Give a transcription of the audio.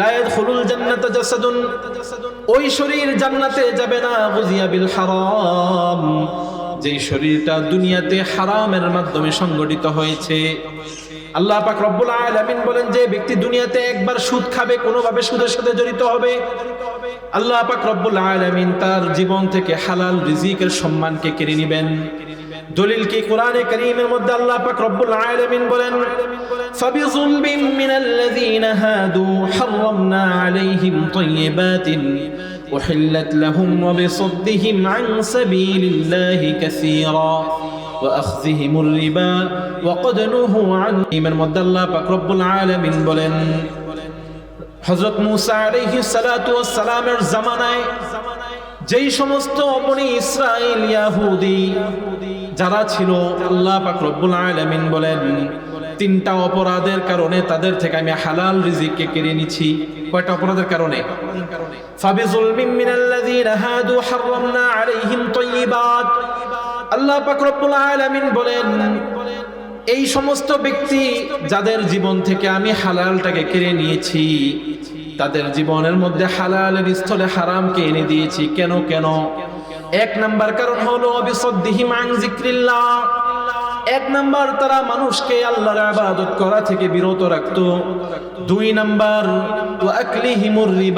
লা ইয়াদখুলুল জান্নাতা জাসাদুন, ওই শরীর জান্নাতে যাবে না গুযিয়া বিল হারাম, যেই শরীরটা দুনিয়াতে হারামের মাধ্যমে সংগঠিত হয়েছে। আল্লাহ পাক রব্বুল আলামিন বলেন, যে ব্যক্তি দুনিয়াতে একবার সুদ খাবে, কোনোভাবে সুদের সাথে জড়িত হবে, আল্লাহ পাক রব্বুল আলামিন তার জীবন থেকে হালাল রিজিকের সম্মানকে কেড়ে নেবেন। দলিল কি? কোরআনে কারীমের মধ্যে আল্লাহ পাক রব্বুল আলামিন বলেন, ফাবিযুলমিন মিনাল্লাযীনা হাদু হারামনা আলাইহিম তাইয়্যিবাতিন উহিল্লাত লাহুম ওয়া বিসাদ্দিহিম আন সাবিলিল্লাহি কাসীরা ওয়া আখযিহিমুর রিবা ওয়া ক্বাদ নুহু আন। এর মধ্যে আল্লাহ পাক রব্বুল আলামিন বলেন, হযরত মূসা আলাইহিস সালাতু ওয়াস সালামের জামানায় যেই সমস্ত বনি ইসরাইল ইহুদি যারা ছিল, আল্লাহ পাক রব্বুল আলামিন বলেন, তিনটা অপরাধের কারণে তাদের থেকে আমি হালাল রিজিককে কেড়ে নিছি। কয়টা অপরাধের কারণে? ফাবিযুলমিন মিনাল্লাযীনা হাদু হারামনা আলাইহিম তাইয়্যিবাত। আল্লাহ পাক রব্বুল আলামিন বলেন, এই সমস্ত ব্যক্তি যাদের জীবন থেকে আমি হালালটাকে কেড়ে নিয়েছি, তাদের জীবনের মধ্যে হালালের স্থলে হারামকে এনে দিয়েছি। কেন কেন? এক নাম্বার কারণ হলো বিসাদ্দিহিম আন যিকরিল্লাহ। এক নাম্বার, তারা মানুষকে আল্লাহর ইবাদত করা থেকে বিরত রাখতো। দুই নাম্বার, ওয়া আকলিহিমুর রিবা।